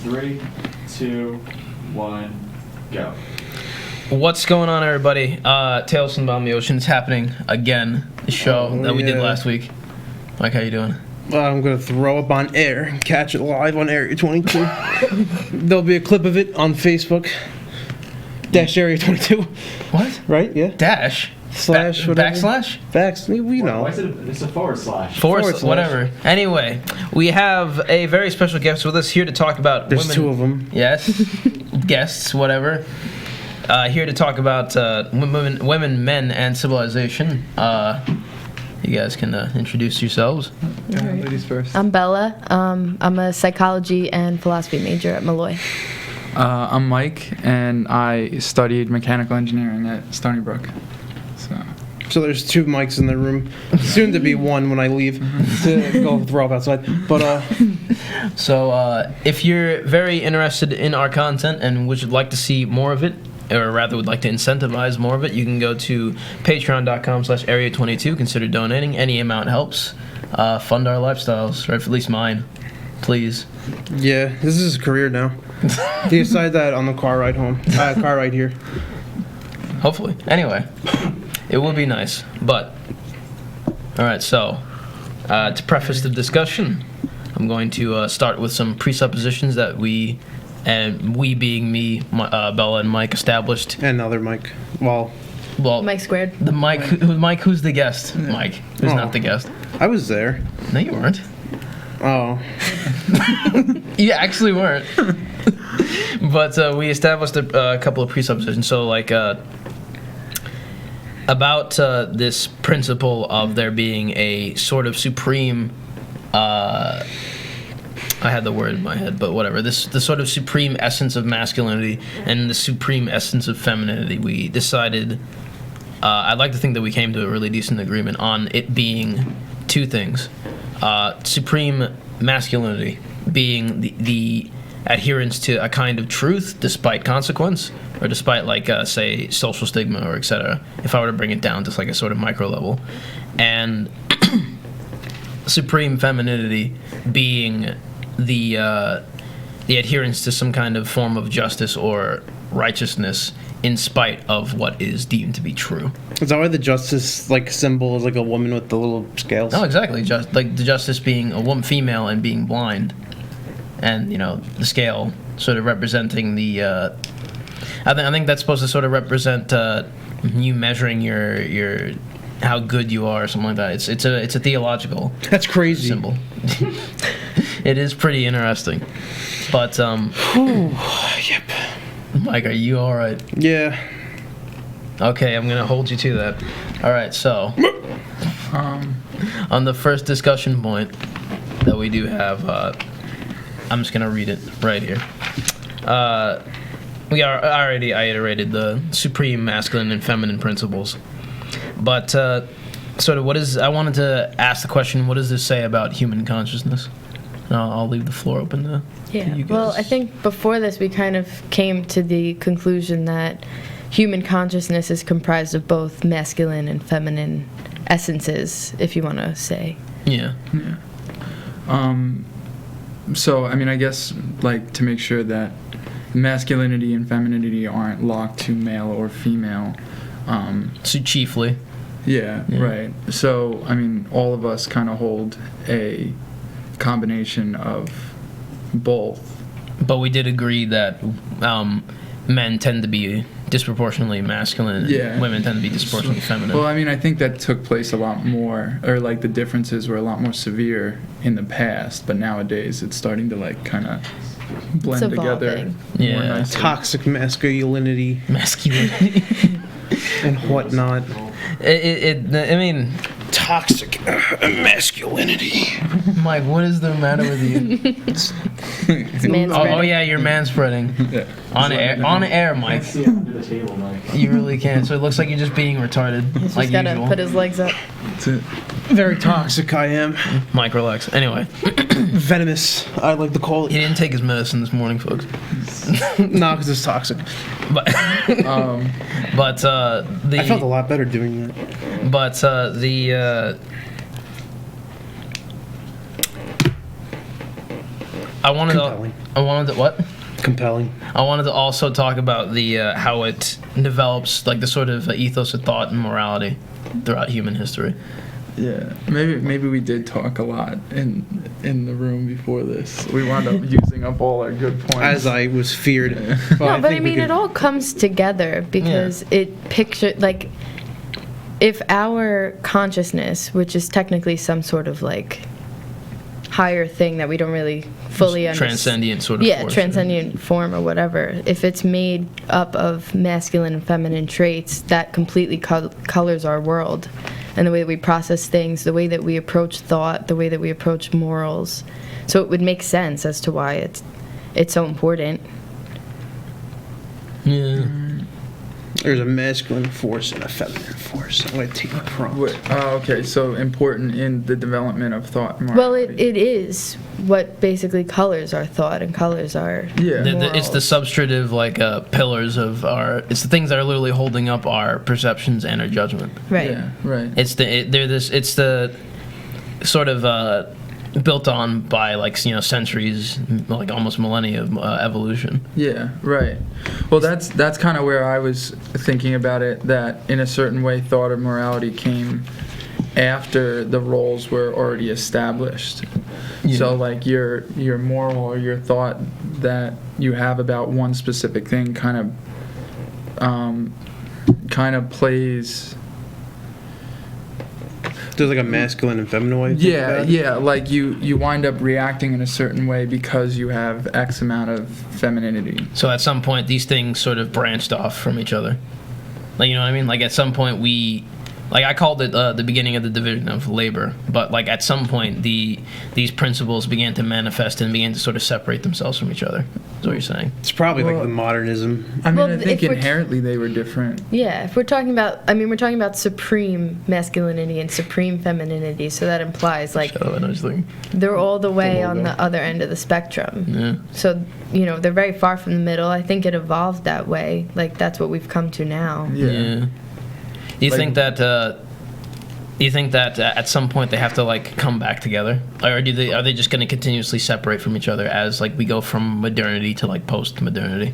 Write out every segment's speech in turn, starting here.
3, 2, 1, go. What's going on, everybody? Tales from the Bottom of the Ocean is happening again. The show that we did last week. Mike, how you doing? I'm going to throw up on air and catch it live on Area 22. There'll be a clip of it on Facebook. Dash Area 22. What? Right? Yeah. Dash? Slash, whatever. Backslash? Backs, we know. Why is it? It's a forward slash. Forward slash. Whatever. Anyway, we have a very special guest with us here to talk about There's women. two of them. Yes. Guests, whatever. Here to talk about women, men, and civilization. You guys can introduce yourselves. Ladies first. I'm Bella. I'm a psychology and philosophy major at Malloy. I'm Mike, and I studied mechanical engineering at Stony Brook. So there's two mics in the room. Soon to be one when I leave to go throw up outside. But So if you're very interested in our content and would like to see more of it, or rather would like to incentivize more of it, you can go to patreon.com/area22. Consider donating. Any amount helps. Fund our lifestyles, or at least mine. Please. yeah, this is his career now. He decided that on the car ride home. Car ride here. Hopefully. Anyway, it would be nice. But, alright, so, to preface the discussion, I'm going to start with some presuppositions that we being me, Bella, and Mike established. And another mic. Well, Mike squared. The Mike, who's the guest? Mike, who's not the guest. I was there. No, you weren't. Oh. You actually weren't. But we established a couple of presuppositions. So, like, about this principle of there being a sort of supreme. I had the word in my head, but whatever. The sort of supreme essence of masculinity and the supreme essence of femininity. We decided. I'd like to think that we came to a really decent agreement on it being two things. Supreme masculinity being the adherence to a kind of truth despite consequence, or despite, like, say, social stigma or etc. If I were to bring it down to like a sort of micro level, and supreme femininity being the adherence to some kind of form of justice or righteousness in spite of what is deemed to be true. Is that why the justice symbol is like a woman with the little scales? No, exactly. Just like the justice being a woman, female, and being blind, and the scale sort of representing the. I think that's supposed to sort of represent you measuring your how good you are, or something like that. It's a theological. That's crazy. Symbol. It is pretty interesting, but Yep. Mike, are you all right? Yeah. Okay, I'm gonna hold you to that. All right, so on the first discussion point that we do have, I'm just gonna read it right here. I iterated the supreme masculine and feminine principles, but sort of I wanted to ask the question: what does this say about human consciousness? And I'll leave the floor open to you guys. Well, I think before this we kind of came to the conclusion that human consciousness is comprised of both masculine and feminine essences, if you want to say. Yeah. So, I mean, I guess, to make sure that masculinity and femininity aren't locked to male or female. So chiefly. Yeah, right. So, I mean, all of us kind of hold a combination of both. But we did agree that men tend to be disproportionately masculine and women tend to be disproportionately feminine. Well, I mean, I think that took place a lot more, or the differences were a lot more severe in the past, but nowadays it's starting to kind of blend together. Yeah. More nicely. Toxic masculinity Masculinity. and whatnot. I mean, Toxic masculinity. Mike, what is the matter with you? It's manspreading. Oh yeah, you're manspreading. Yeah. On air, I Mike. can't see it under the table, Mike. You really can't. So it looks like you're just being retarded, He's like just gotta usual. put his legs up. That's it. Very toxic I am. Mike, relax. Anyway, Venomous, I like to call he it. didn't take his medicine this morning, folks. Nah, because it's toxic. But the I felt a lot better doing that. but I wanted Compelling. to. I wanted to what? Compelling. I wanted to also talk about the how it develops, like the sort of ethos of thought and morality throughout human history. Yeah, maybe we did talk a lot in the room before this. We wound up using up all our good points. As I was feared. No, but I think we mean, could- it all comes together because it picture like if our consciousness, which is technically some sort of like higher thing that we don't really fully understand. Transcendent sort of Yeah, force. transcendent form or whatever. If it's made up of masculine and feminine traits, that completely colors our world and the way that we process things, the way that we approach thought, the way that we approach morals. So it would make sense as to why it's so important. Yeah. There's a masculine force and a feminine force. I'm going to take my prompt. Okay, so important in the development of thought and Well, morality. it is what basically colors our thought and colors our Yeah. It's the substrative like pillars of our. It's the things that are literally holding up our perceptions and our judgment. right. Yeah, right. It's It's the sort of built on by like centuries, like almost millennia of evolution. Yeah, right. Well, that's kind of where I was thinking about it, that in a certain way thought of morality came after the roles were already established. Yeah. So like your moral or your thought that you have about one specific thing kind of plays. There's like a masculine and feminine way. to think Yeah, about it. yeah, like you wind up reacting in a certain way because you have X amount of femininity. So at some point, these things sort of branched off from each other. Like, you know what I mean? Like at some point like I called it the beginning of the division of labor, but like at some point these principles began to manifest and began to sort of separate themselves from each other. Is what you're saying? It's probably like Well- the modernism. I mean, Well, I think if we're- inherently they were different. Yeah, if we're talking about, we're talking about supreme masculinity and supreme femininity, so that implies like Shut up, I know what you're thinking. they're all the way on logo. the other end of the spectrum. Yeah. So, they're very far from the middle. I think it evolved that way. Like, that's what we've come to now. Yeah. You Like- think that? Do you think that at some point they have to like come back together, or are they just going to continuously separate from each other as like we go from modernity to like post-modernity?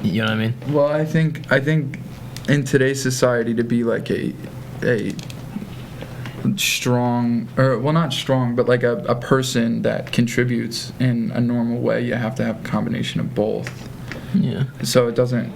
You know what I mean? Well, I think in today's society to be like a strong, or well, not strong, but like a person that contributes in a normal way, you have to have a combination of both. Yeah. So it doesn't,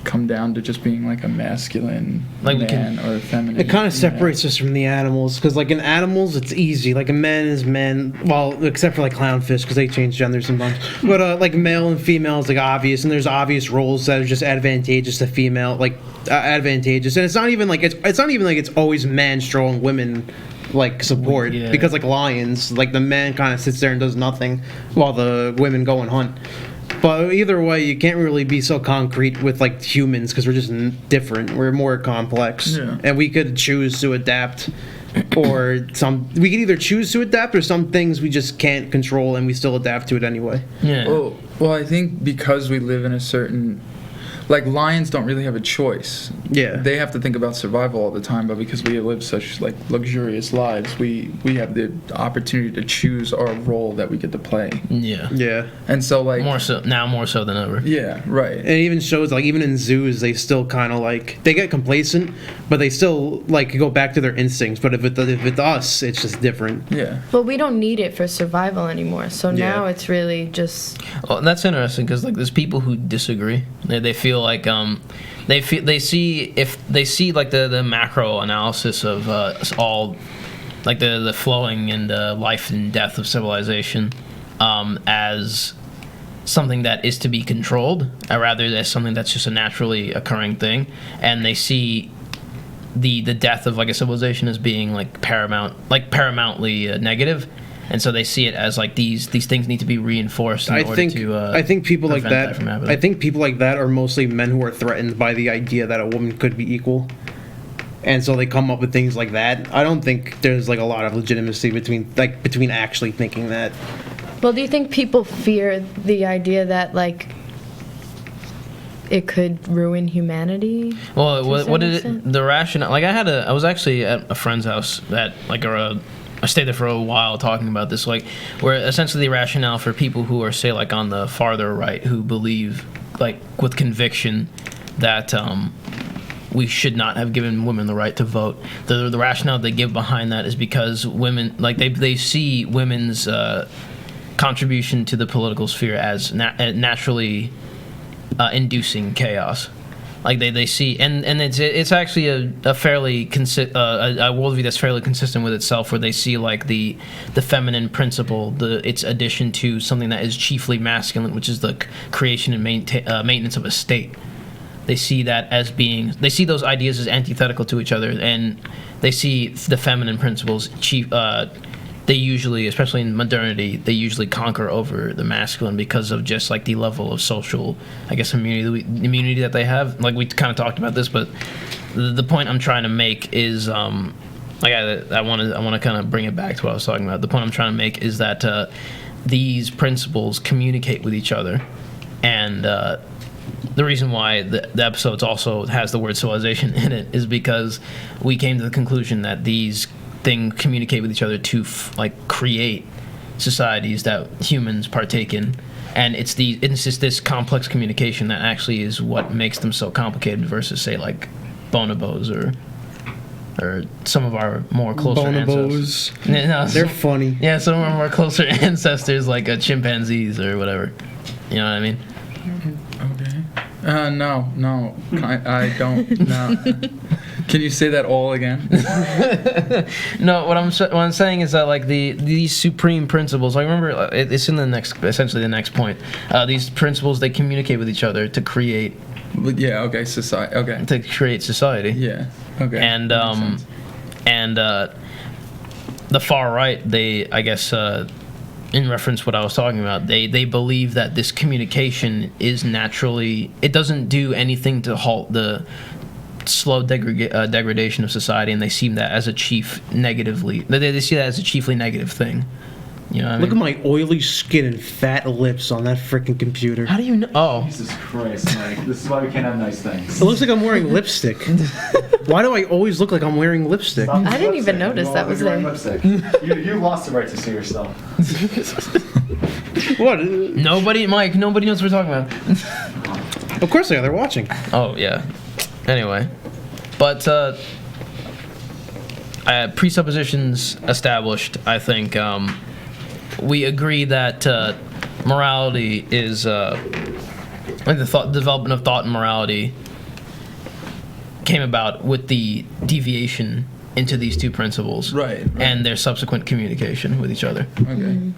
come down to just being like a masculine Like we man or a feminine. It kind of female. separates us from the animals, because like in animals it's easy. Like a man is men, well, except for like clownfish, because they change genders sometimes. But like male and female is like obvious, and there's obvious roles that are just advantageous to female, like advantageous. And it's not even like it's always man strong, women like support, Yeah. because like lions, like the man kind of sits there and does nothing while the women go and hunt. But either way, you can't really be so concrete with like humans, because we're just different. We're more complex, Yeah. and we could choose to adapt, or we could either choose to adapt, or some things we just can't control, and we still adapt to it anyway. Yeah. Well, I think because we live in a certain, like lions don't really have a choice. Yeah. They have to think about survival all the time, but because we live such like luxurious lives, we have the opportunity to choose our role that we get to play. Yeah. Yeah. And so like More so than ever. Yeah, right. And it even shows, like, even in zoos, they still kind of, like, they get complacent, but they still, like, go back to their instincts. But if it's us, it's just different. Yeah. But we don't need it for survival anymore. So Yeah. now it's really just Well, that's interesting because like there's people who disagree. They feel like they see like the macro analysis of all like the flowing and life and death of civilization as something that is to be controlled, rather than something that's just a naturally occurring thing, and they see the death of like a civilization as being like paramountly negative. And so they see it as like these things need to be reinforced in order to. I think people like prevent that. from happening. I think people like that are mostly men who are threatened by the idea that a woman could be equal, and so they come up with things like that. I don't think there's like a lot of legitimacy between actually thinking that. Well, do you think people fear the idea that like it could ruin humanity? Well, to what some did extent? it? The rationale? Like I was actually at a friend's house at like a stayed there for a while talking about this, like, where essentially the rationale for people who are, say, like, on the farther right, who believe, like, with conviction that we should not have given women the right to vote. The rationale they give behind that is because women, like, they see women's contribution to the political sphere as naturally inducing chaos. Like they see, and it's actually a fairly a worldview that's fairly consistent with itself, where they see like the feminine principle, its addition to something that is chiefly masculine, which is the creation and maintenance of a state. They see that as being, they see those ideas as antithetical to each other, and they see the feminine principles they usually, especially in modernity, they usually conquer over the masculine because of just like the level of social, I guess, immunity that they have. Like we kind of talked about this, but the point I'm trying to make is, like I want to kind of bring it back to what I was talking about. The point I'm trying to make is that these principles communicate with each other, and the reason why the episode also has the word civilization in it is because we came to the conclusion that these things communicate with each other to like create societies that humans partake in, and it's just this complex communication that actually is what makes them so complicated versus, say, like bonobos or some of our more closer ancestors. Bonobos. No, They're funny. Yeah, some of our more closer ancestors, like chimpanzees or whatever. You know what I mean? Okay. No, I don't. No. Can you say that all again? No, what I'm saying is that like these supreme principles. I remember it's in essentially the next point. These principles, they communicate with each other to create. Yeah. Okay. Society. Okay. To create society. Yeah. Okay. And Makes sense. The far right, they, I guess, in reference to what I was talking about, they believe that this communication is naturally, it doesn't do anything to halt the slow degradation of society, and they see that as a they see that as a chiefly negative thing. You know what I mean? Look at my oily skin and fat lips on that freaking computer. How do you know? Oh. Jesus Christ, Mike. This is why we can't have nice things. It looks like I'm wearing lipstick. Why do I always look like I'm wearing lipstick? Stop I didn't even lipstick. notice You that look was like you're there. wearing lipstick. You lost the right to see yourself. What? Nobody knows what we're talking about. Of course they are. They're watching. Oh, yeah. Anyway. But, presuppositions established, I think, we agree that morality is, like the development of thought and morality came about with the deviation into these two principles. Right. And their subsequent communication with each other. Okay.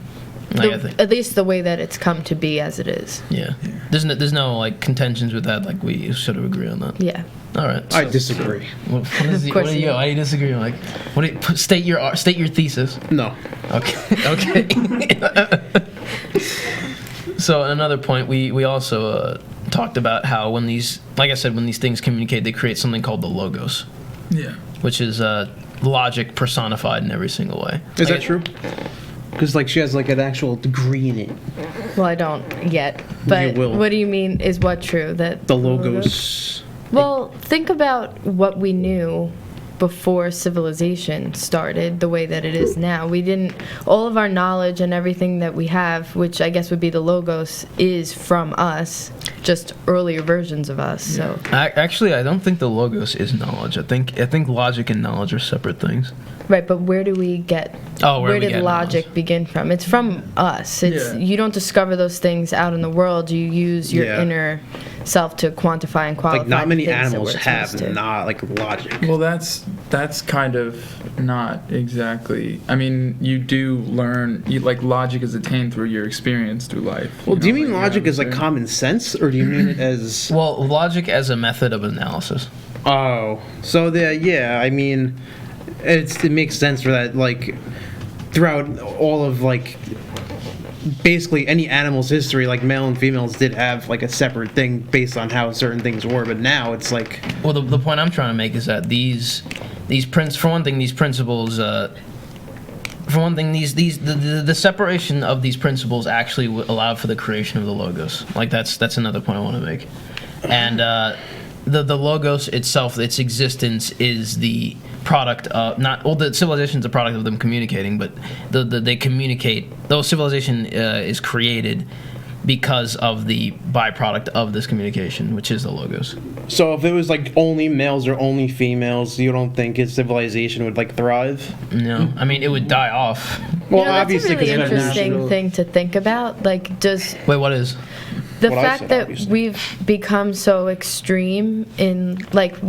Like, I think. At least the way that it's come to be as it is. Yeah. There's no like contentions with that. Like we sort of agree on that. Yeah. All right. I disagree. What is Of course what do you do. why do you disagree? Like, state your thesis. No. Okay. So another point, we also talked about how when these, like I said, when these things communicate, they create something called the logos, Yeah. which is logic personified in every single way. Is Like, that true? Because like she has like an actual degree in it. Well, I don't yet. But will. what do you mean? Is what true? That The logos. Well, think about what we knew before civilization started the way that it is now. We didn't, all of our knowledge and everything that we have, which I guess would be the logos, is from us, just earlier versions of us. So Actually, I don't think the logos is knowledge. I think logic and knowledge are separate things. right, but where do we get? Oh, where where we did get logic knowledge. begin from? It's from us. It's Yeah. You don't discover those things out in the world. You use your Yeah. inner self to quantify and qualify. Like not many things that animals we're have supposed to. not like logic. Well, that's kind of not exactly. I mean, you do learn. Like logic is attained through your experience through life. Well, do you know, mean like, logic you as like understand? common sense, or do you mean it as? Well, logic as a method of analysis. Oh, so yeah. I mean, it makes sense for that. Like throughout all of like basically any animal's history, like male and females did have like a separate thing based on how certain things were. But now it's like Well, the point I'm trying to make is that these for one thing, these principles. For one thing, the separation of these principles actually allowed for the creation of the logos. Like that's another point I want to make, and the logos itself, its existence is the product of not well, the civilization is a product of them communicating, but they communicate. Those civilization is created because of the byproduct of this communication, which is the logos. So if it was like only males or only females, you don't think his civilization would like thrive? No, I mean it would die off. Well, that's obviously, a really 'cause it's interesting natural. thing to think about. Like, does Wait, what is? the What I fact said, that obviously. we've become so extreme in like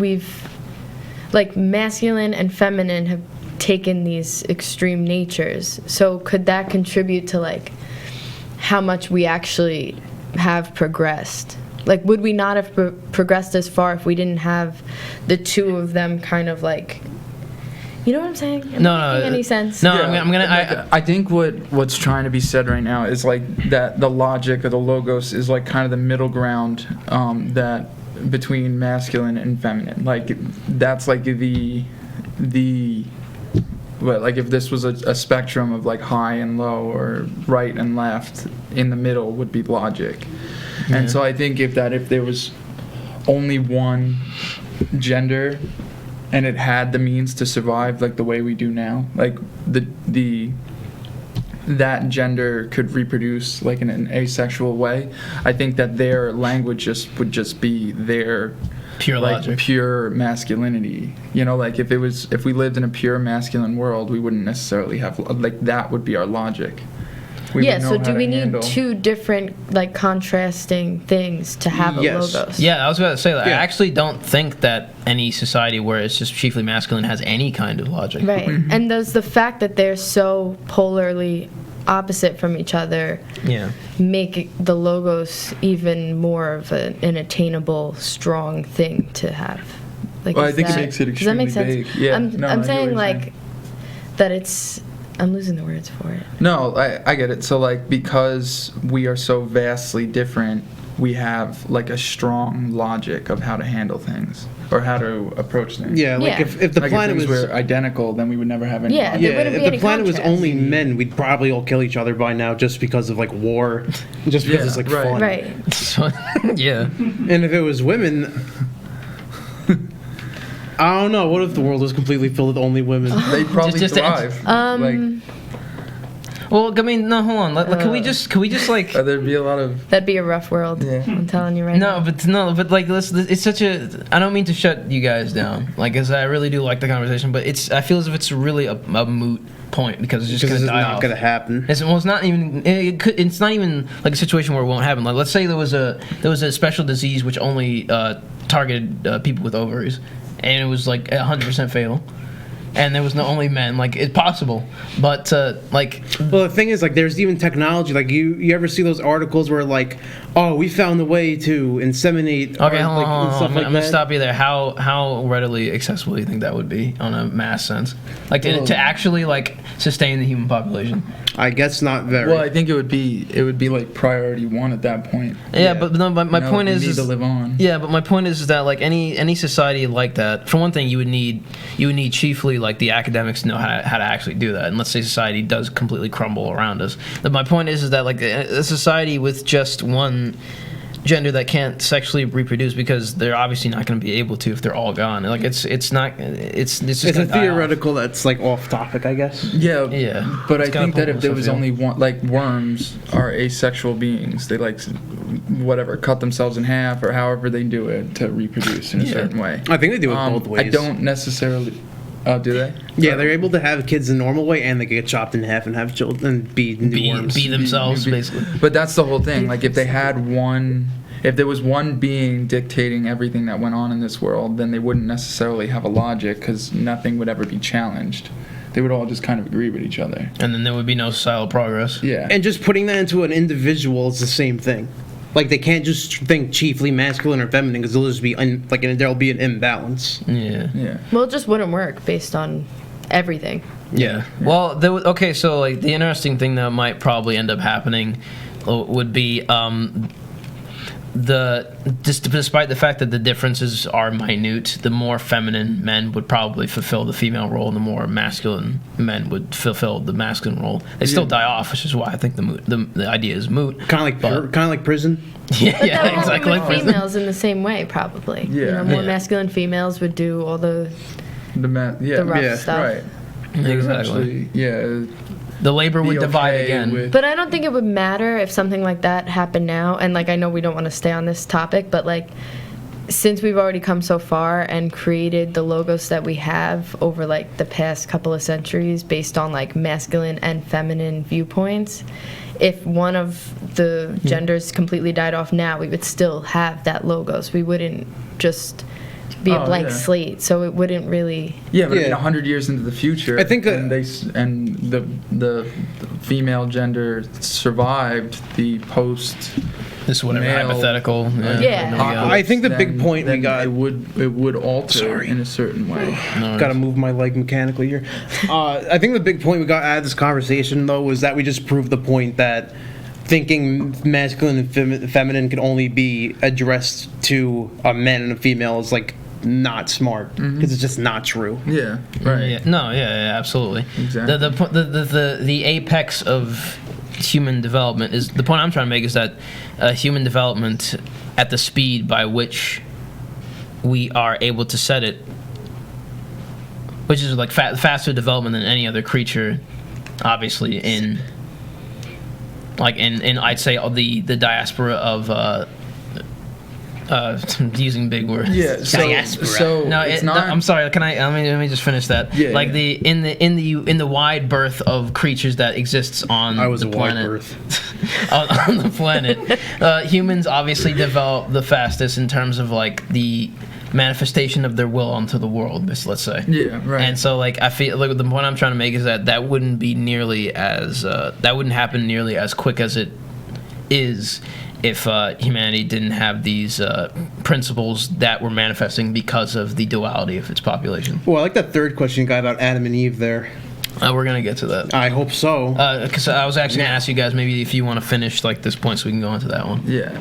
masculine and feminine have taken these extreme natures, so could that contribute to like how much we actually have progressed? Like, would we not have progressed as far if we didn't have the two of them kind of like, you know what I'm saying? Am No, I no, making any sense? No, Yeah, I'm gonna. I think what's trying to be said right now is like that the logic of the logos is like kind of the middle ground that between masculine and feminine. Like that's like the what, like if this was a spectrum of like high and low or right and left, in the middle would be logic. And so I think if there was only one gender and it had the means to survive like the way we do now, like that gender could reproduce like in an asexual way, I think that their language would just be their Pure like logic. pure masculinity. You know, like if we lived in a pure masculine world, we wouldn't necessarily have like that would be our logic. We Yeah, would know so how do to we need handle- two different like contrasting things to have Yes. a logos? Yeah, I was going to say that. Yeah. I actually don't think that any society where it's just chiefly masculine has any kind of logic. Right. And does the fact that they're so polarly opposite from each other Yeah. make the logos even more of an attainable, strong thing to have? Like, Well, I is think it that- makes it does that make extremely sense? big. Yeah, I'm, no, I I'm get what saying you're like saying. that it's. I'm losing the words for it. No, I get it. So like because we are so vastly different, we have like a strong logic of how to handle things or how to approach things. Yeah, like Yeah. if the Like planet if was things were identical, then we would never have any. Yeah, logic. there yeah, wouldn't be if any the planet was contrast. only men, we'd probably all kill each other by now just because of like war, just because Yeah, it's like right. fun. Right. So, yeah. And if it was women, I don't know. What if the world was completely filled with only women? They'd probably Just- thrive. Well, I mean, no, hold on. Can we just like? There'd be a lot of. That'd be a rough world. Yeah. I'm telling you right now. No, but like, it's such a. I don't mean to shut you guys down, like, as I really do like the conversation, but I feel as if it's really a moot point because it's just Because gonna it's die not off. going to happen. It's not even. It's not even like a situation where it won't happen. Like, let's say there was a special disease which only targeted people with ovaries, and it was like 100% fatal, and there was no only men. Like, it's possible, but like. Well, the thing is, like, there's even technology. Like, you ever see those articles where, like, oh, we found a way to inseminate, Okay, or, hold like, on. and stuff I'm like gonna that? stop you there. How readily accessible do you think that would be on a mass sense? Like to actually like sustain the human population? I guess not very. Well, I think it would be like priority one at that point. Yeah, but no, my You know, point you is, need to live on. Yeah, but my point is that like any society like that, for one thing, you would need chiefly like the academics to know how to actually do that. And let's say society does completely crumble around us. But my point is that like a society with just one gender that can't sexually reproduce, because they're obviously not going to be able to if they're all gone. Like it's just it's gonna a die off. theoretical that's like off topic, I guess. Yeah, Yeah. But I It's gotta think that pull if there stuff was in. only one, like worms are asexual beings. They like whatever cut themselves in half or however they do it to reproduce in a Yeah. certain way. I think they do it both ways. I don't necessarily. Oh, do they? Yeah, they're able to have kids the normal way, and they get chopped in half and have children and be new worms. be themselves, basically. But that's the whole thing. Like if they had one. If there was one being dictating everything that went on in this world, then they wouldn't necessarily have a logic because nothing would ever be challenged. They would all just kind of agree with each other. And then there would be no societal progress. Yeah. And just putting that into an individual is the same thing. Like, they can't just think chiefly masculine or feminine, because there'll just be there'll be an imbalance. Yeah. yeah. Well, it just wouldn't work based on everything. Yeah. Well, okay. So, like, the interesting thing that might probably end up happening would be despite the fact that the differences are minute, the more feminine men would probably fulfill the female role, and the more masculine men would fulfill the masculine role. They still die off, which is why I think the idea is moot. Kind of like prison. Yeah, But yeah, that would exactly. happen with females in the same way, probably. You Yeah. know, more Yeah. masculine females would do all the The rough Yeah, stuff. Right. They would Exactly. actually, The labor would be divide okay again. with- But I don't think it would matter if something like that happened now. And like, I know we don't want to stay on this topic, but like, since we've already come so far and created the logos that we have over like the past couple of centuries based on like masculine and feminine viewpoints, if one of the genders completely died off now, we would still have that logos. We wouldn't just be a Oh, blank yeah. slate. So it wouldn't really. Yeah, but I mean, Yeah. 100 years into the future, I think, and the female gender survived the post. This is whatever Male- hypothetical. Yeah. there we go. I think the big point we then got- it would alter Sorry. in a certain way. No, Got to move my leg mechanically here. I think the big point we got out of this conversation, though, was that we just proved the point that thinking masculine and feminine can only be addressed to a man and a female is like not smart because it's just not true. Yeah, right. Yeah, no, yeah, absolutely. Exactly. The apex of human development is the point I'm trying to make is that human development at the speed by which we are able to set it, which is like faster development than any other creature, obviously in I'd say the diaspora of using big words. Yeah. So No, it's it, not. I'm sorry. Can I? Let me just finish that. Yeah, like yeah. in the wide berth of creatures that exists on I was the a wide planet. berth. on the planet, humans obviously develop the fastest in terms of like the manifestation of their will onto the world. Let's say. Yeah, right. And so, like, I feel like the point I'm trying to make is that wouldn't be nearly as that wouldn't happen nearly as quick as it is if humanity didn't have these principles that were manifesting because of the duality of its population. Well, I like that third question you got about Adam and Eve there. We're gonna get to that. I hope so. Because I was actually gonna ask you guys maybe if you want to finish like this point so we can go into that one. Yeah.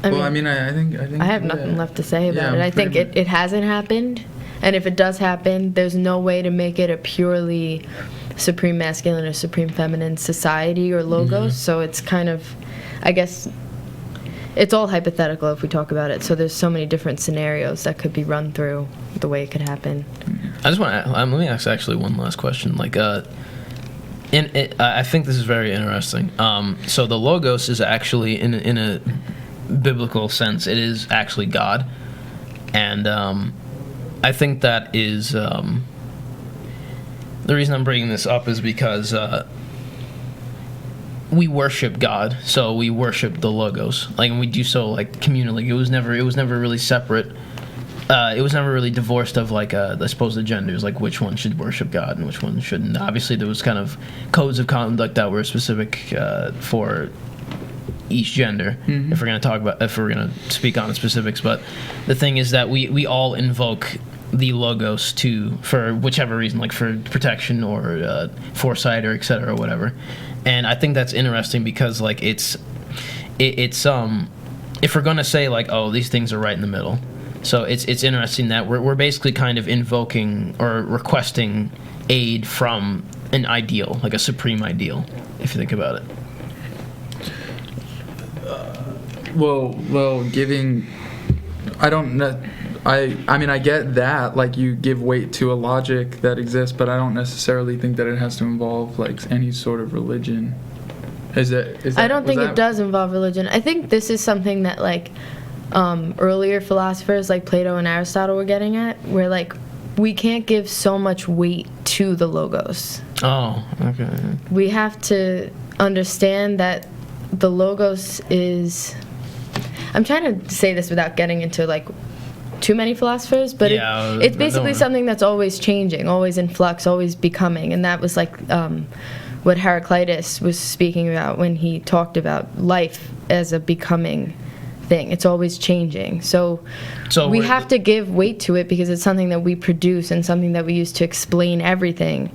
I Well, mean, I think I have nothing left to say about it. I think pretty it hasn't happened. And if it does happen, there's no way to make it a purely supreme masculine or supreme feminine society or logos. So it's kind of, I guess, it's all hypothetical if we talk about it. So there's so many different scenarios that could be run through the way it could happen. I just want to let me ask actually one last question. Like, I think this is very interesting. So the logos is actually in a biblical sense, it is actually God, and I think that is the reason I'm bringing this up is because we worship God, so we worship the logos, like, and we do so like communally. It was never really separate. It was never really divorced of like I suppose the genders, like which one should worship God and which one shouldn't. Obviously, there was kind of codes of conduct that were specific for each gender. If we're gonna speak on the specifics, but the thing is that we all invoke the logos for whichever reason, like for protection or foresight or etc. or whatever. And I think that's interesting because like it's if we're gonna say like, oh, these things are right in the middle. So it's interesting that we're basically kind of invoking or requesting aid from an ideal, like a supreme ideal, if you think about it. Well, giving. I don't know. I mean, I get that. Like, you give weight to a logic that exists, but I don't necessarily think that it has to involve like any sort of religion. Is that? I don't think it does involve religion. I think this is something that like earlier philosophers like Plato and Aristotle were getting at, where like we can't give so much weight to the logos. Oh, okay. We have to understand that the logos is. I'm trying to say this without getting into like too many philosophers, but Yeah, it's I basically don't- something that's always changing, always in flux, always becoming, and that was like what Heraclitus was speaking about when he talked about life as a becoming thing. It's always changing, so we we're- have to give weight to it because it's something that we produce and something that we use to explain everything.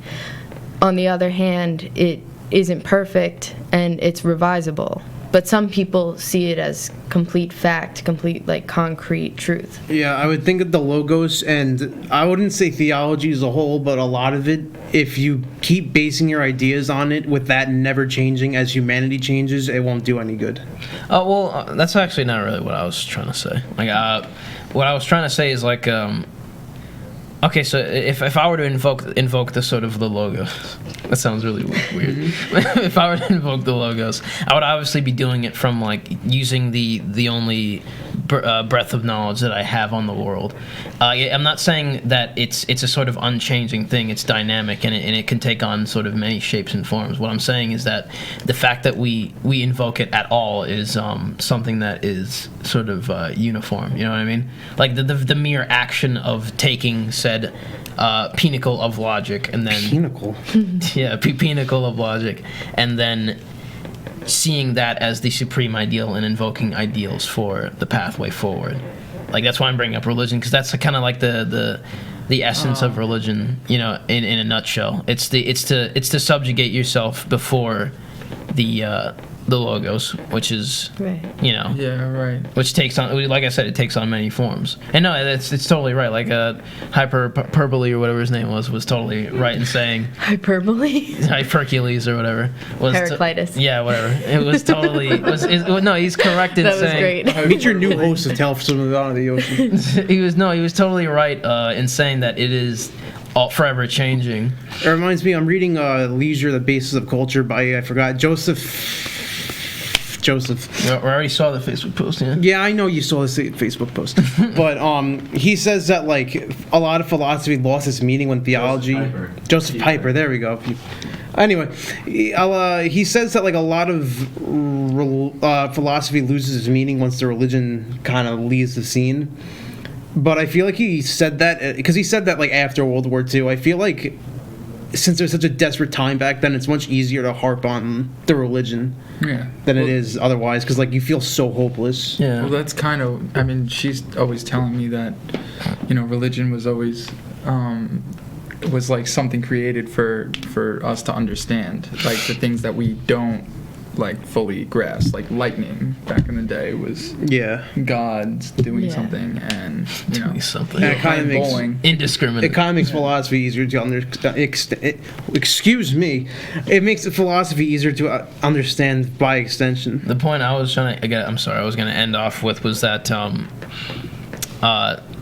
On the other hand, it isn't perfect and it's revisable. but some people see it as complete fact, complete like concrete truth. Yeah, I would think of the logos, and I wouldn't say theology as a whole, but a lot of it, if you keep basing your ideas on it with that never changing as humanity changes, it won't do any good. Oh well, that's actually not really what I was trying to say. Like, what I was trying to say is like, okay, so if I were to invoke the sort of the logos, that sounds really weird. If I were to invoke the logos, I would obviously be doing it from like using the only breadth of knowledge that I have on the world. I'm not saying that it's a sort of unchanging thing. It's dynamic and it can take on sort of many shapes and forms. What I'm saying is that the fact that we invoke it at all is something that is sort of uniform. You know what I mean? Like the mere action of taking said pinnacle of logic and then Pinnacle. yeah, pinnacle of logic, and then seeing that as the supreme ideal and invoking ideals for the pathway forward. Like that's why I'm bringing up religion, because that's kind of like the essence of religion, you know, in a nutshell. It's to subjugate yourself before the logos, which is Right. you know. Yeah, right. Which takes on, like I said, it takes on many forms. And no, it's totally right. Like hyperbole or whatever his name was totally right in saying Hyperbole. Hercules or whatever was Heraclitus. yeah, whatever. It was totally no. He's correct in That was saying great. Meet your new host of Tales from the Bottom of the Ocean. he was totally right in saying that it is all forever changing. It reminds me, I'm reading Leisure, the Basis of Culture by, I forgot, Joseph. We already saw the Facebook post. Yeah. Yeah, I know you saw this Facebook post, but he says that like a lot of philosophy lost its meaning when theology. Joseph Piper, there we go. Anyway, he says that like a lot of philosophy loses its meaning once the religion kind of leaves the scene. But I feel like he said that because he said that like after World War II. I feel like since there's such a desperate time back then, it's much easier to harp on the religion Yeah. than it is otherwise, because like you feel so hopeless. Yeah. Well, that's kind of. I mean, she's always telling me that, you know, religion was always was like something created for us to understand, like the things that we don't like fully grasp. Like lightning back in the day was Yeah. gods doing Yeah. something, and you know, Doing something. And it kind of playing makes bowling. Indiscriminate. it kind of makes philosophy easier to understand. Excuse me, it makes the philosophy easier to understand by extension. The point I was trying to, again, I'm sorry, I was going to end off with was that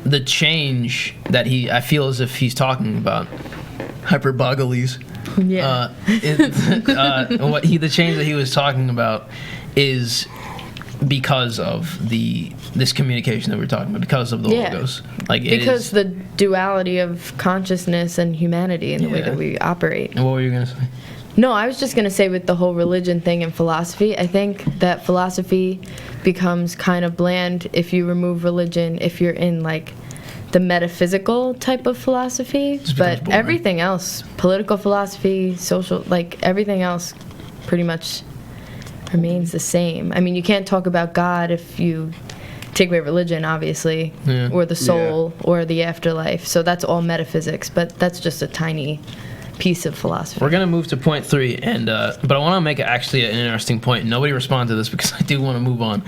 the change that I feel as if he's talking about, hyperbogoles. Yeah. The change that he was talking about is because of this communication that we're talking about, because of the Yeah. logos. Like Because the duality of consciousness and humanity and the way Yeah. that we operate. What were you gonna say? No, I was just going to say with the whole religion thing and philosophy, I think that philosophy becomes kind of bland if you remove religion, if you're in like the metaphysical type of philosophy. Just becomes But boring. everything else, political philosophy, social, like everything else pretty much remains the same. I mean, you can't talk about God if you take away religion, obviously, Yeah. or the soul, or the afterlife. So that's all metaphysics, but that's just a tiny piece of philosophy. We're gonna move to point 3, and but I want to make actually an interesting point. Nobody responded to this because I do want to move on.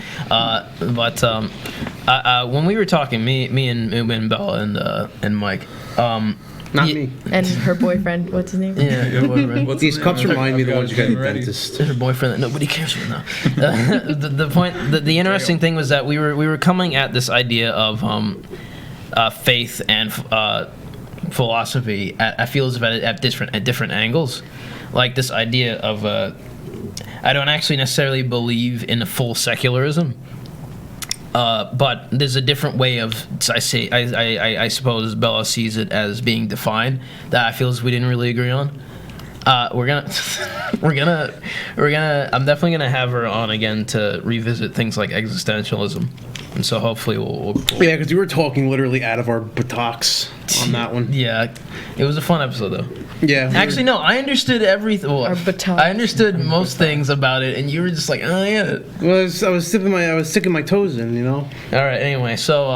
When we were talking, me and Bella and Mike. Not Ye- me. And her boyfriend, what's his name? Yeah, your boyfriend. What's These the cups name? remind me of the I've ones you got got at it the ready. dentist. Her boyfriend that nobody cares about now. The point, the interesting thing was that we were coming at this idea of faith and philosophy. I feel as if at different angles, like this idea of I don't actually necessarily believe in a full secularism. But there's a different way of I suppose Bella sees it as being defined that I feel as we didn't really agree on. We're gonna I'm definitely gonna have her on again to revisit things like existentialism, and so hopefully we'll Yeah, because we were talking literally out of our buttocks on that one. yeah, it was a fun episode though. Yeah. Actually, no, I understood everything. Well, Our buttocks. I understood most things about it, and you were just like, oh yeah. Well, I was sticking my toes in, you know. All right. Anyway, so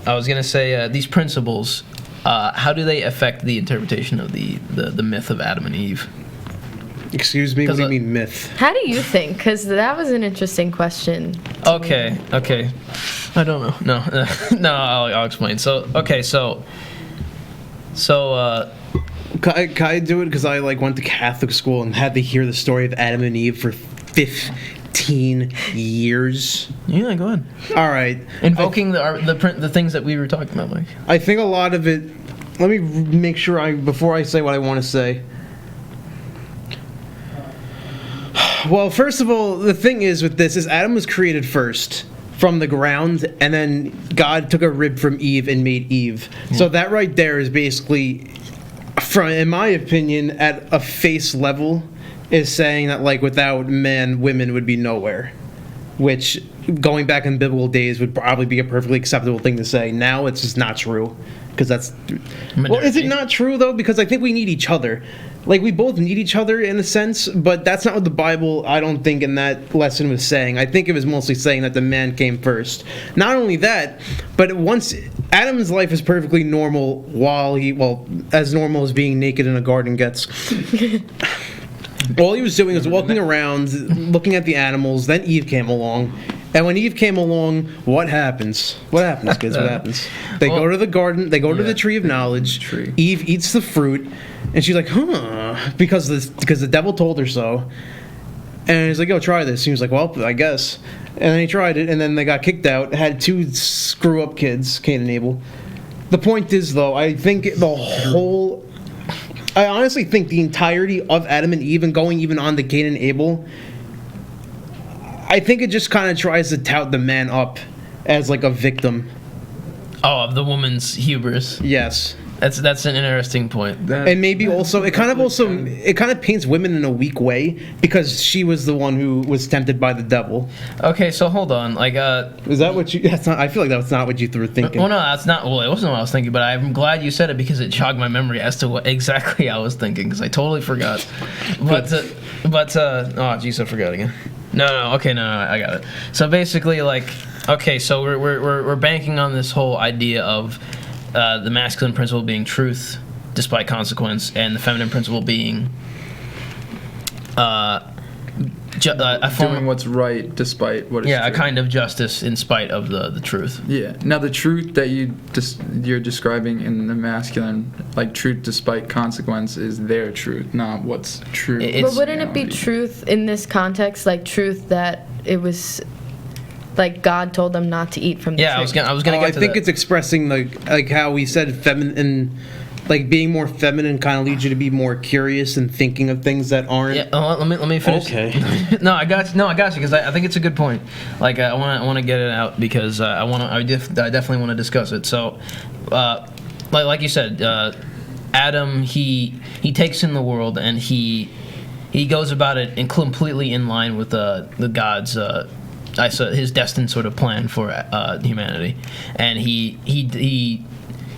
I was gonna say these principles. How do they affect the interpretation of the myth of Adam and Eve? Excuse me, what do you 'Cause, mean myth? How do you think? Because that was an interesting question. Okay. I don't know. No, no. I'll explain. So okay. So. Can I do it? Because I went to Catholic school and had to hear the story of Adam and Eve for 15 years. Yeah, go ahead. All right. Invoking the things that we were talking about, like. I think a lot of it. Let me make sure before I say what I want to say. Well, first of all, the thing is with this is Adam was created first from the ground, and then God took a rib from Eve and made Eve. So that right there is basically, in my opinion, at a face level, is saying that without man, women would be nowhere. Which, going back in biblical days, would probably be a perfectly acceptable thing to say. Now it's just not true, because that's. Well, is it not true though? Because I think we need each other. We both need each other in a sense, but that's not what the Bible, I don't think, in that lesson was saying. I think it was mostly saying that the man came first. Not only that, but once Adam's life is perfectly normal as normal as being naked in a garden gets. All he was doing was walking around, looking at the animals. Then Eve came along. And when Eve came along, what happens? What happens, kids? What happens? They go to the garden. They go to the tree of knowledge. Eve eats the fruit, and she's like, "Huh?" Because the devil told her so. And he's like, "Yo, try this." And he was like, "Well, I guess." And then he tried it, and then they got kicked out. Had two screw-up kids, Cain and Abel. The point is, though, I honestly think the entirety of Adam and Eve, and going even on to Cain and Abel, I think it just kind of tries to tout the man up as a victim. Oh, of the woman's hubris. Yes. That's an interesting point. And maybe also it kind of paints women in a weak way because she was the one who was tempted by the devil. Okay, so hold on. Is that what you? That's not. I feel like that's not what you were thinking. Well, no, that's not. Well, it wasn't what I was thinking, but I'm glad you said it because it jogged my memory as to what exactly I was thinking because I totally forgot. But oh, jeez, I forgot again. No, okay, no, I got it. So basically, okay, so we're banking on this whole idea of the masculine principle being truth despite consequence, and the feminine principle being doing what's right despite what is true. A kind of justice in spite of the truth. Yeah. Now the truth that you're describing in the masculine, truth despite consequence, is their truth, not what's true. But wouldn't it be truth in this context, truth that it was God told them not to eat from the tree? I was gonna get to that. I think it's expressing how we said feminine. Being more feminine kind of leads you to be more curious and thinking of things that aren't. Yeah, let me finish. Okay. No, I got you because I think it's a good point. I want to get it out because I definitely want to discuss it. So, like you said, Adam he takes in the world and he goes about it completely in line with the God's. His destined sort of plan for humanity, and he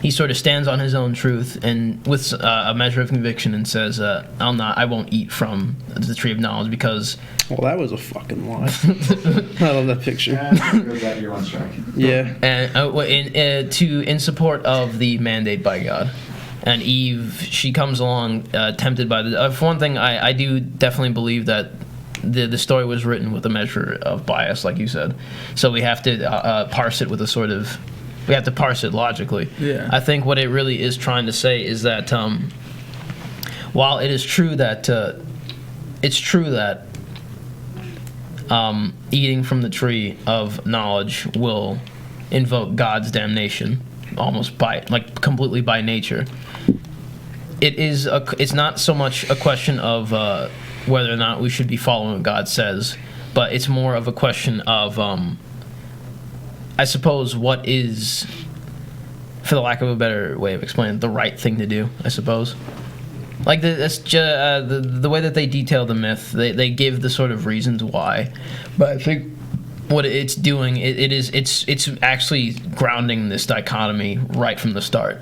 sort of stands on his own truth and with a measure of conviction and says, I won't eat from the tree of knowledge because. Well, that was a fucking lie. I love that picture. You're on strike. Yeah. And in support of the mandate by God. And Eve, she comes along tempted by the. For one thing, I do definitely believe that the story was written with a measure of bias, like you said. So we have to parse it with a sort of. We have to parse it logically. Yeah. I think what it really is trying to say is that while it is true that eating from the tree of knowledge will invoke God's damnation, almost completely by nature. It's not so much a question of whether or not we should be following what God says, but it's more of a question of. I suppose what is, for the lack of a better way of explaining, the right thing to do. I suppose, the way that they detail the myth, they give the sort of reasons why, but I think what it's doing, it's actually grounding this dichotomy right from the start.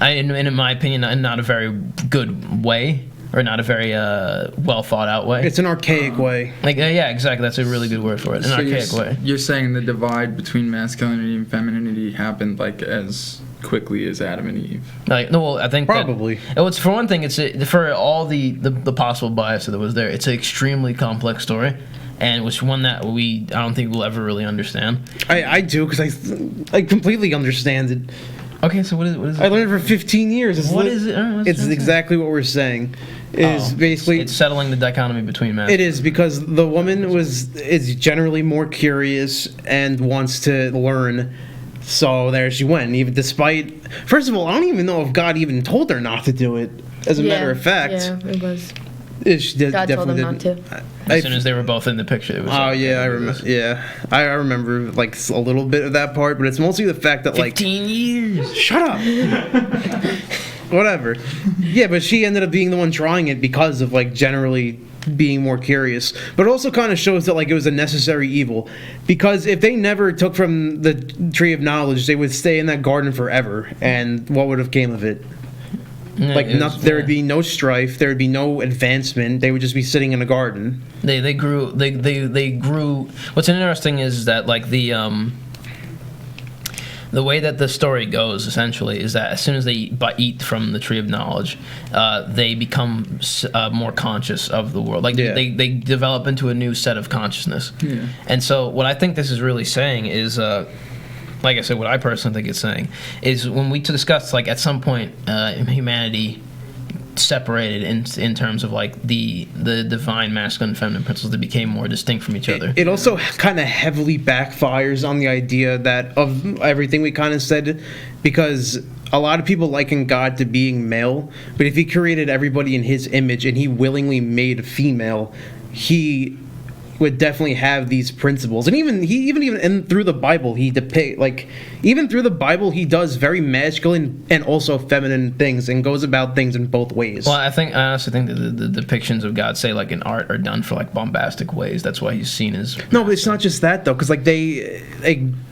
In my opinion, not a very good way. Or not a very well thought out way. It's an archaic way. Yeah, exactly. That's a really good word for it. An archaic way. You're saying the divide between masculinity and femininity happened as quickly as Adam and Eve. Like, no, well, I think that- Probably. it's for one thing. It's for all the possible bias that was there. It's an extremely complex story, and which one that I don't think we'll ever really understand. I do because I completely understand it. Okay, so what is it? I learned it for 15 years. It's What is it? I don't know, what's It's it say? exactly what we're saying. Is Oh, basically it's settling the dichotomy between men. it is because the woman is generally more curious and wants to learn. So there she went. Even despite, first of all, I don't even know if God even told her not to do it. As a matter of fact, Yeah, it was. she did, God told definitely them not didn't. to. As soon as they were both in the picture, it was. Oh like, yeah, I it remember. was Yeah, I remember like a little bit of that part, but it's mostly the fact that like 15 years. shut up. Whatever. Yeah, but she ended up being the one trying it because of like generally being more curious. But it also kind of shows that like it was a necessary evil. Because if they never took from the tree of knowledge, they would stay in that garden forever. And what would have came of it? Yeah, Like it was- there would be no strife, there would be no advancement. They would just be sitting in a garden. They grew. They grew. What's interesting is that like the way that the story goes essentially is that as soon as they eat from the tree of knowledge, they become more conscious of the world. Like Yeah. they develop into a new set of consciousness. Yeah. And so what I think this is really saying is, like I said, what I personally think it's saying is when we discussed like at some point humanity separated in terms of like the divine masculine and feminine principles that became more distinct from each other. It also kind of heavily backfires on the idea that of everything we kind of said, because a lot of people liken God to being male, but if he created everybody in his image and he willingly made a female, he would definitely have these principles. And even through the Bible, he through the Bible he does very masculine and also feminine things and goes about things in both ways. Well, I honestly think that the depictions of God, say like in art, are done for like bombastic ways. That's why he's seen as No, but it's not just that though, because like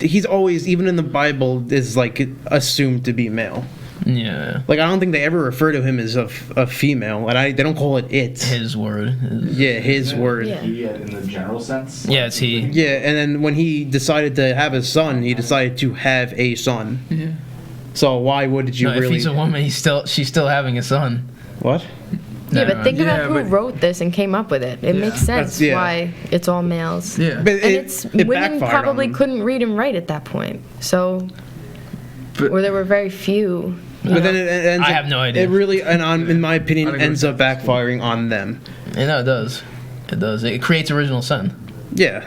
he's always, even in the Bible, is like assumed to be male. yeah Like I don't think they ever refer to him as a female, and they don't call it it. his word. Yeah, his word. Yeah. He in the general sense. Yeah, it's he. Yeah, and then when he decided to have a son, he decided to have a son. Yeah. So why would you No, if really? he's a woman, she's still having a son. What? Yeah, but think Yeah, about who but- wrote this and came up with it. It Yeah. makes sense That's- yeah. why it's all males. Yeah. But And it's it women backfired on probably them. couldn't read and write at that point. So, But- or there were very few. But then it ends I up, have no idea. It really, in my I opinion, think it ends was- up backfiring on them. And no, it does. It does. It creates original sin. Yeah.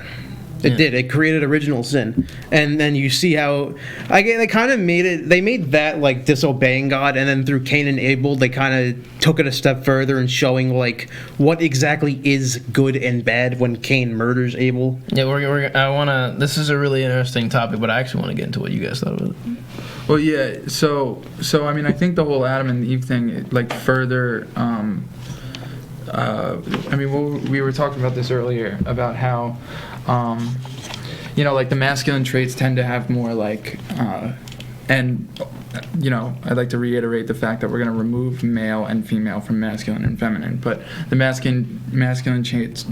It Yeah. did. It created original sin, and then you see how they kind of made it. They made that like disobeying God, and then through Cain and Abel, they kind of took it a step further in showing like what exactly is good and bad when Cain murders Abel. Yeah, I wanna. This is a really interesting topic, but I actually want to get into what you guys thought of it. Well, yeah. So I mean, I think the whole Adam and Eve thing, like further. I mean, we were talking about this earlier about how, like the masculine traits tend to have more like, and I'd like to reiterate the fact that we're going to remove male and female from masculine and feminine, but the masculine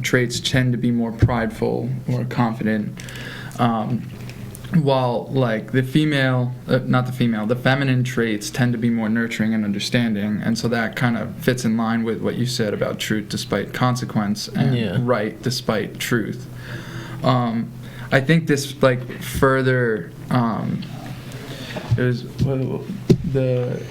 traits tend to be more prideful or confident. While like the feminine traits tend to be more nurturing and understanding, and so that kind of fits in line with what you said about truth despite consequence and Yeah. right despite truth. I think this like further is the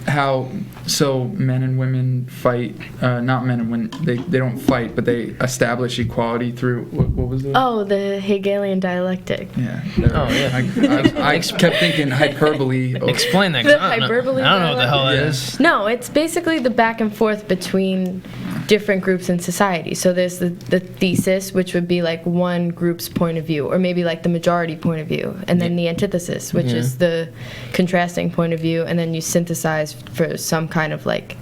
how so men and women fight, not men and women, they don't fight, but they establish equality through what was it? Oh, the Hegelian dialectic. Yeah. Oh, yeah. I kept thinking hyperbole. Explain that. 'cause The I don't know- hyperbole I don't know what the hell that Yeah. is. No, it's basically the back and forth between different groups in society. So there's the thesis, which would be like one group's point of view, or maybe like the majority point of view, and then the antithesis, which is the contrasting point of view, and then you synthesize for some kind of like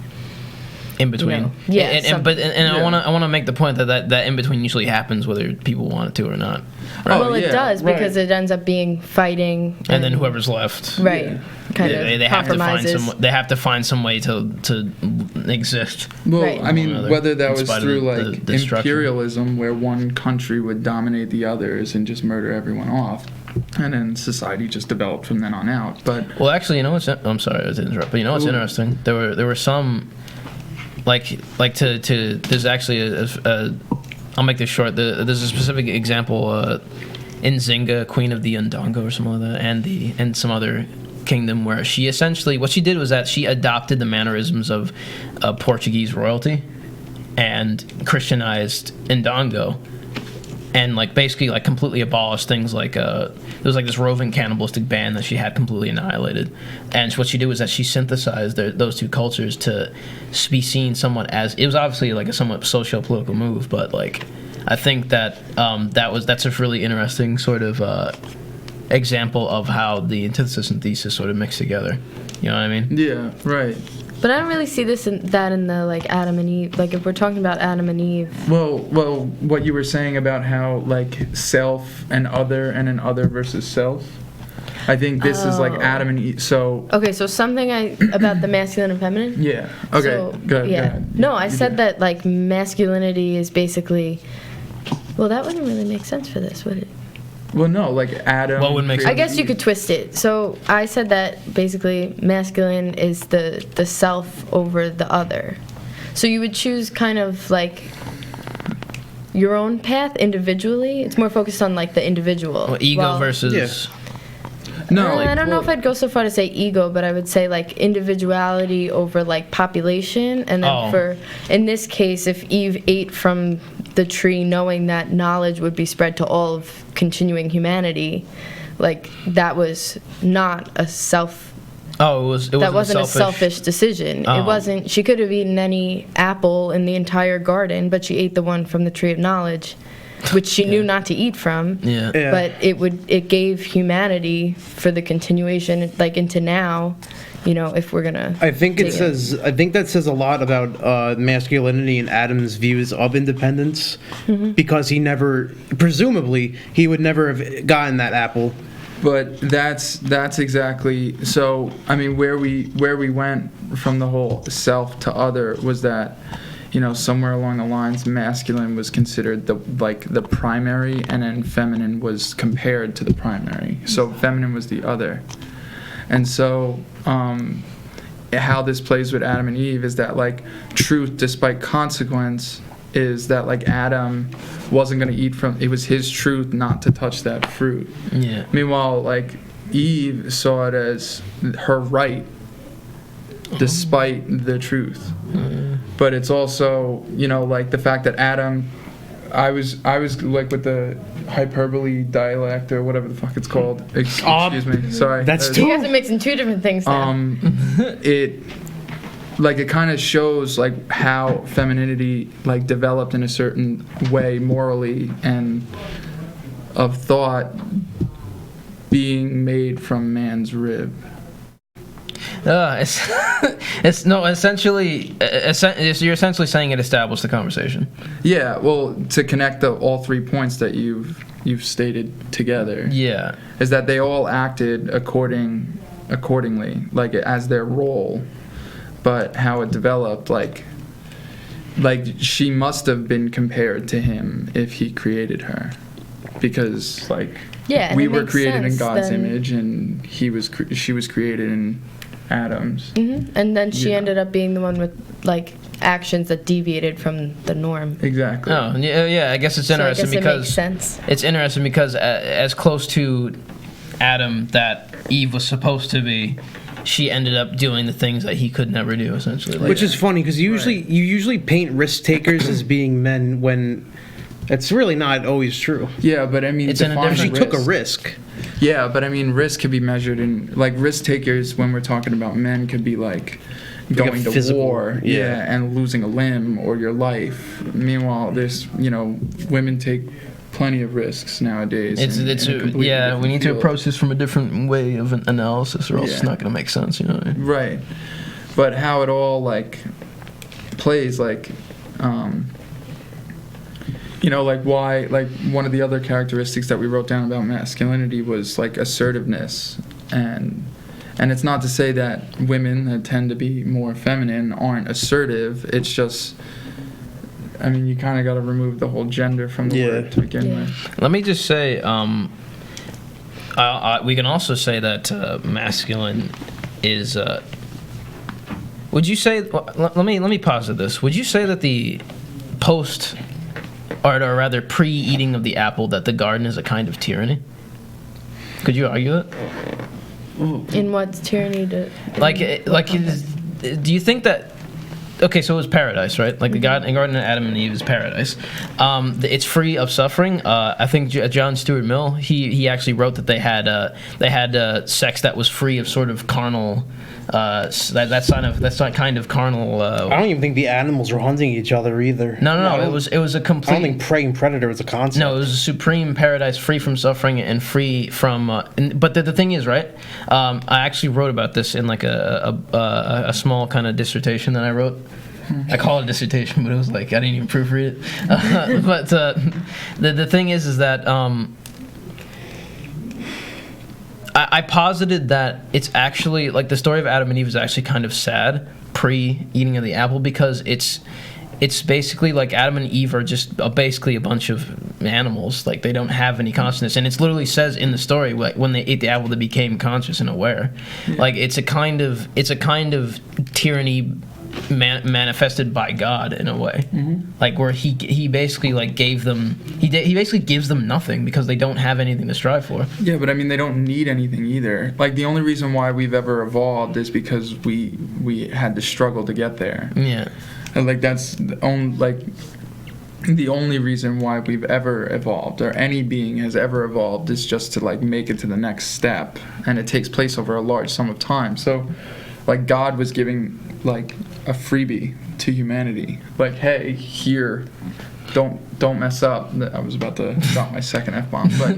In between. No. Yeah, And Yeah. I want to make the point that in between usually happens whether people want it to or not. Right? well, it yeah, does because right. it ends up being fighting, And then whoever's left. right, kind They, of they have to find compromises. some. They have to find some way to exist. Well, Right. I mean, Another, whether that in was spite of through the like destruction. imperialism, where one country would dominate the others and just murder everyone off, and then society just developed from then on out. But Well, actually, you know what's? I'm sorry to interrupt, but you know what's interesting? There were some, like to. There's actually a I'll make this short. There's a specific example in Zinga, Queen of the Undongo or something like that, and some other kingdom where she essentially what she did was that she adopted the mannerisms of Portuguese royalty and Christianized Ndongo. And like basically like completely abolished things like there was like this roving cannibalistic band that she had completely annihilated, and what she did was that she synthesized those two cultures to be seen somewhat as it was obviously like a somewhat socio-political move, but like I think that that's a really interesting sort of example of how the antithesis and thesis sort of mix together. You know what I mean? yeah, right. But I don't really see that in the like Adam and Eve. Like if we're talking about Adam and Eve. Well, what you were saying about how like self and an other versus self. I think this is like Adam and Eve. So Okay, so something about the masculine and feminine. yeah. Okay. So, go ahead. yeah. Go ahead. No, I You said do. that like masculinity is basically. Well, that wouldn't really make sense for this, would it? Well, no, like Adam. What would make I created guess you Eve. could twist it. So I said that basically masculine is the self over the other. So you would choose kind of like your own path individually. It's more focused on like the individual. Well, ego Well, versus. No, I don't know if I'd go so far to say ego, but I would say like individuality over like population. And then Oh. in this case, if Eve ate from the tree knowing that knowledge would be spread to all of continuing humanity, like that was not a self. Oh, it That wasn't a selfish. selfish decision. Oh. It wasn't. She could have eaten any apple in the entire garden, but she ate the one from the tree of knowledge, which she knew not to eat from. Yeah. Yeah. But it gave humanity for the continuation, like into now, you know, if we're gonna. I think dig I think that says a lot about masculinity and Adam's views of independence, because presumably he would never have gotten that apple. But that's exactly so. I mean, where we went from the whole self to other was that, you know, somewhere along the lines, masculine was considered the primary, and then feminine was compared to the primary. So feminine was the other, and so how this plays with Adam and Eve is that like truth despite consequence is that like Adam wasn't going to eat from, it was his truth not to touch that fruit. Yeah. Meanwhile, like Eve saw it as her right despite the truth. But it's also, you know, like the fact that Adam, I was like with the hyperbole dialect or whatever the fuck it's called. Excuse me. Sorry. That's You guys are mixing two different things now. It kind of shows like how femininity like developed in a certain way morally and of thought being made from man's rib. It's no essentially. You're essentially saying it established the conversation. Yeah, well, to connect all 3 points that you've stated together, Yeah. is that they all acted accordingly, like as their role, but how it developed, like she must have been compared to him if he created her, because like Yeah, and we it were makes created in sense God's then. image, and she was created in Adam's. And then she Yeah. ended up being the one with like actions that deviated from the norm. Exactly. Oh, yeah. I guess it's So I interesting guess it because makes sense. it's interesting because as close to Adam that Eve was supposed to be, she ended up doing the things that he could never do, essentially. Like, Which is funny because you usually paint risk takers as being men when it's really not always true. Yeah, but I mean, It's in a define different- She took a risk. Yeah, but I mean, risk could be measured in like risk takers. When we're talking about men, could be like going to physical- war, yeah. and losing a limb or your life. Meanwhile, there's women take plenty of risks nowadays. it's in a completely yeah. different We need to field. approach this from a different way of an analysis, or else it's Yeah. not going to make sense. You know what I mean? Right, but how it all like plays like. Like why, like one of the other characteristics that we wrote down about masculinity was like assertiveness, and it's not to say that women that tend to be more feminine aren't assertive. It's just, I mean, you kind of got to remove the whole gender from the Yeah. word to begin Yeah. with. Let me just say, We can also say that masculine is. Would you say? Let me posit this. Would you say that the post, or rather pre-eating of the apple, that the garden is a kind of tyranny? Could you argue that? In what tyranny do? Do you think that? Okay, so it was paradise, right? Like the Garden of Adam and Eve is paradise. It's free of suffering. I think John Stuart Mill he actually wrote that they had sex that was free of sort of carnal. That's not kind of carnal. I don't even think the animals were hunting each other either. No. It was a I complete. don't think prey and predator was a concept. No, it was a supreme paradise, free from suffering and free from. But the thing is, right? I actually wrote about this in like a small kind of dissertation that I wrote. I call it a dissertation, but it was like I didn't even proofread it. But the thing is that I posited that it's actually like the story of Adam and Eve is actually kind of sad pre-eating of the apple because it's basically like Adam and Eve are just basically a bunch of animals. Like they don't have any consciousness, and it literally says in the story like when they ate the apple, they became conscious and aware. Yeah. Like it's a kind of tyranny manifested by God in a way, like where he basically like gave them he basically gives them nothing because they don't have anything to strive for. Yeah, but I mean they don't need anything either. Like the only reason why we've ever evolved is because we had to struggle to get there. Yeah. And like that's the only reason why we've ever evolved, or any being has ever evolved, is just to like make it to the next step, and it takes place over a large sum of time. So, like God was giving like a freebie to humanity, like hey, here, don't mess up. I was about to drop my second F-bomb, but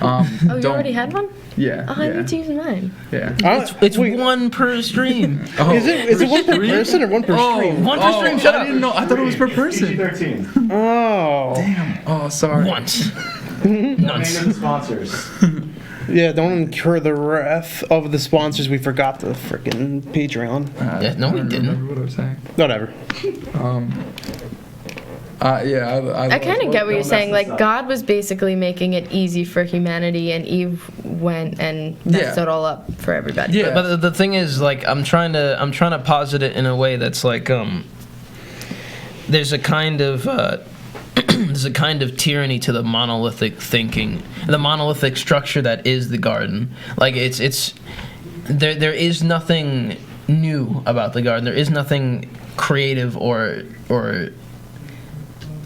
oh, you already had one? Yeah. Oh, I need to use mine. Yeah. It's one per stream. Is it one per person or one per stream? One per stream. Shut up. I didn't know. I thought it was per person. PG-13. Oh. Damn. Oh, sorry. Once. None of the sponsors. Yeah, don't incur the wrath of the sponsors. We forgot the freaking Patreon. Yeah, no, we didn't. Remember what I was saying. Whatever. I kind of get what you're saying. Like God was basically making it easy for humanity, and Eve went and messed it all up for everybody. Yeah. But the thing is, like, I'm trying to posit it in a way that's like, there's a kind of there's a kind of tyranny to the monolithic thinking, the monolithic structure that is the garden. Like it's there is nothing new about the garden. There is nothing creative or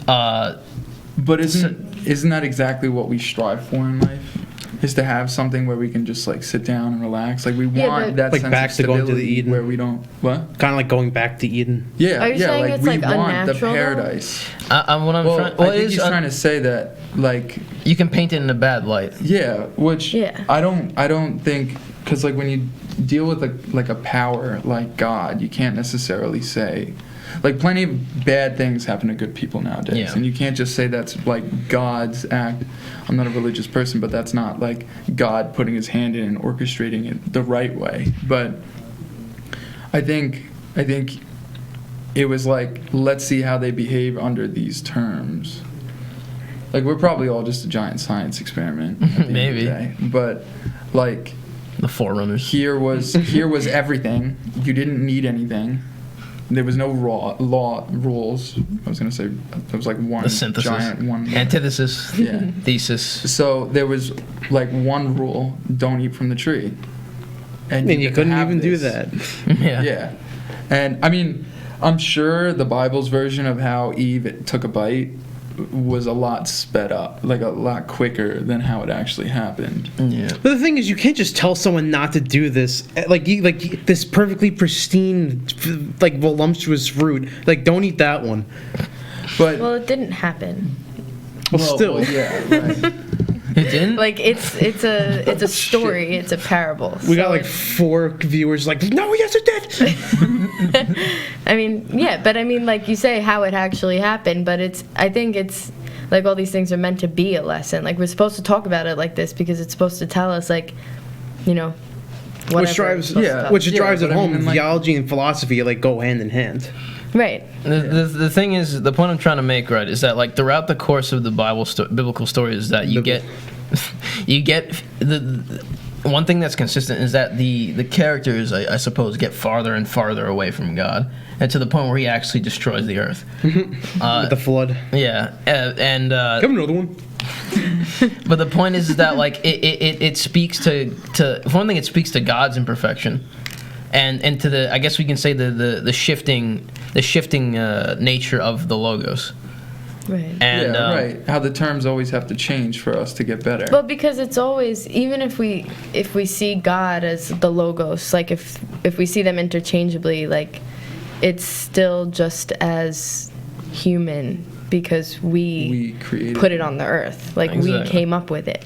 But isn't that exactly what we strive for in life? Is to have something where we can just like sit down and relax. Like we want that like sense back of to going to the stability Eden. where we don't what? Kind of like going back to Eden. Yeah, Are you saying like it's, we like, want the unnatural, though? paradise. I think he's trying to say that like you can paint it in a bad light. yeah, which Yeah. I don't think, because like when you deal with a power like God, you can't necessarily say. Like plenty of bad things happen to good people nowadays, Yeah. and you can't just say that's like God's act. I'm not a religious person, but that's not like God putting his hand in and orchestrating it the right way. But I think it was like, let's see how they behave under these terms. Like we're probably all just a giant science experiment. At the Maybe. End of the day. But like The Forerunners. here was everything. You didn't need anything. There was no rules. I was gonna say there was like one The synthesis. giant one. Antithesis. Yeah. Thesis. So there was like one rule: don't eat from the tree. And get you to couldn't have even do this. that. Yeah. Yeah, and I mean, I'm sure the Bible's version of how Eve took a bite was a lot sped up, like a lot quicker than how it actually happened. Yeah. But the thing is, you can't just tell someone not to do this. Like this perfectly pristine, like voluptuous fruit. Like, don't eat that one. But Well, it didn't happen. Well, still. yeah, right. It didn't. Like it's a story. It's a parable. We So got like it's- 4 viewers like, no, yes, it did. I mean, yeah, but I mean, like you say, how it actually happened. But I think it's like all these things are meant to be a lesson. Like we're supposed to talk about it like this because it's supposed to tell us, like, you know, whatever. Which drives, it's supposed to tell us. drives but it I home. mean, like- Theology and philosophy like go hand in hand. Right. The thing is, the point I'm trying to make, right, is that like throughout the course of the biblical story is that you get you get the one thing that's consistent is that the characters, I suppose, get farther and farther away from God, and to the point where he actually destroys the earth. With the flood. Yeah, and Have another one. but the point is that like it speaks to for one thing, it speaks to God's imperfection, and to the, I guess we can say the shifting nature of the logos. Right. And yeah, right. How the terms always have to change for us to get better. Well, because it's always, even if we see God as the logos, like if we see them interchangeably, like it's still just as human because we created put it on the earth. Like we Exactly. came up with it.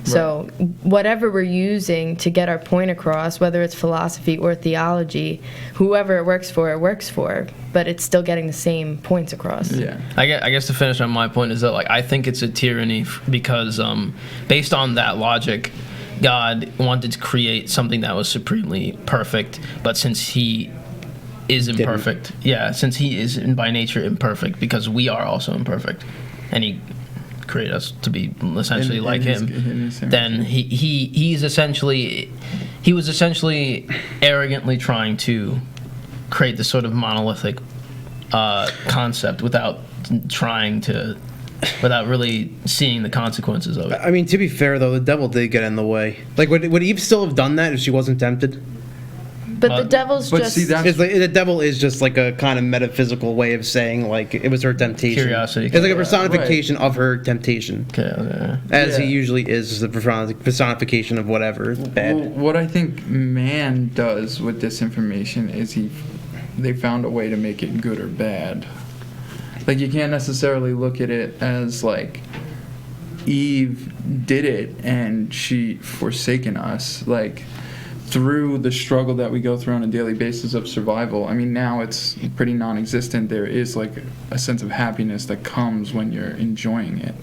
So whatever we're using to get our point across, whether it's philosophy or theology, whoever it works for, but it's still getting the same points across. Yeah. I guess to finish on my point is that like I think it's a tyranny because based on that logic, God wanted to create something that was supremely perfect, but since he is imperfect, since he is by nature imperfect, because we are also imperfect, and he created us to be essentially like him, then he was essentially arrogantly trying to create this sort of monolithic concept without really seeing the consequences of it. I mean, to be fair though, the devil did get in the way. Like, would Eve still have done that if she wasn't tempted? But the devil's but just... see, that's It's like, the devil is just like a kind of metaphysical way of saying like it was her temptation. Curiosity. It's like a personification of her temptation, Okay. as Yeah. he usually is the personification of whatever is bad. Well, what I think man does with this information is they found a way to make it good or bad. Like you can't necessarily look at it as like Eve did it and she forsaken us. Like through the struggle that we go through on a daily basis of survival, I mean now it's pretty non-existent. There is like a sense of happiness that comes when you're enjoying it.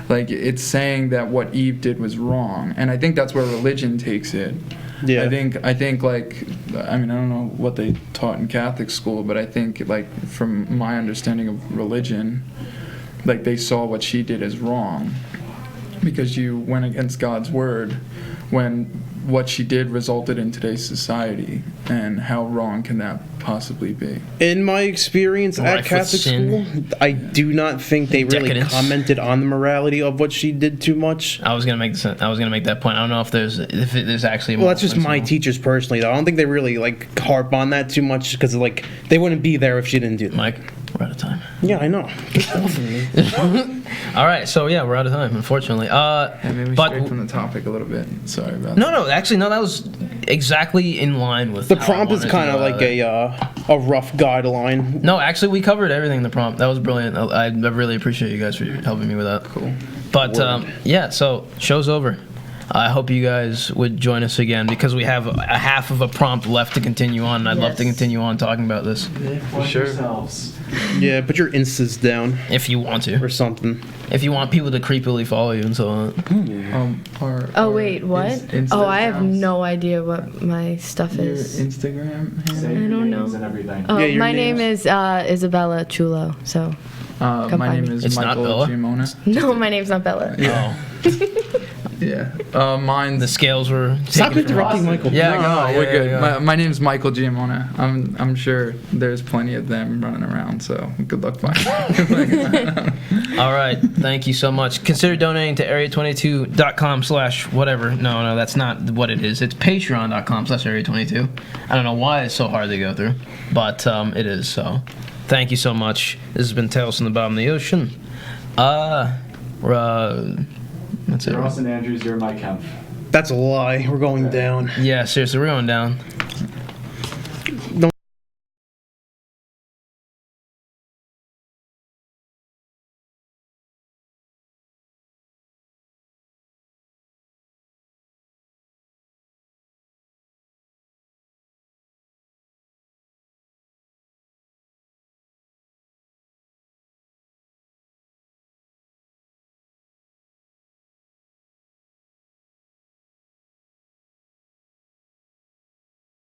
Like it's saying that what Eve did was wrong, and I think that's where religion takes it. Yeah. I think like, I mean, I don't know what they taught in Catholic school, but I think like from my understanding of religion, like they saw what she did as wrong because you went against God's word when what she did resulted in today's society, and how wrong can that possibly be? In my experience Rife at with Catholic sin. school, I do not think they really Decadence. commented on the morality of what she did too much. I was gonna make that point. I don't know if there's actually. Well, that's just my principle. teachers personally, though. I don't think they really like harp on that too much because like they wouldn't be there if she didn't do that. Mike, we're out of time. Yeah, I know. All right, so yeah, we're out of time, unfortunately. And maybe But- straight from the topic a little bit. Sorry about that. No, actually, no. That was exactly in line with The how I prompt is wanted to kind go of like about it. a rough guideline. No, actually, we covered everything in the prompt. That was brilliant. I really appreciate you guys for helping me with that. Cool. But yeah, so show's over. I hope you guys would join us again because we have a half of a prompt left to continue on, and I'd love to Yes. continue on talking about this For sure. yourselves. Yeah, put your instas down if you want to. or something. If you want people to creepily follow you and so on. Oh, wait, what? Oh, I have Instagrams. no idea what my stuff Your is. Instagram Say handle? your don't names know. and everything. Oh, Yeah, your my name name's- is Isabella Chulo, so... My find name me. is It's not Michael Bella? Giamona. No, my name's not Bella. Yeah. Yeah. Mine's The scales were Stop taken from interrupting, Michael. Yeah, no, no, we're yeah, good. yeah. My name's Michael Giamona. I'm sure there's plenty of them running around, so good luck finding. All right. Thank you so much. Consider donating to area22.com/whatever. No, that's not what it is. It's patreon.com/area22. I don't know why it's so hard to go through, but it is. So thank you so much. This has been Tales from the Bottom of the Ocean. That's it. You're Austin Andrews, you're Mike Kempf. That's a lie. We're going down. Yeah, seriously, we're going down.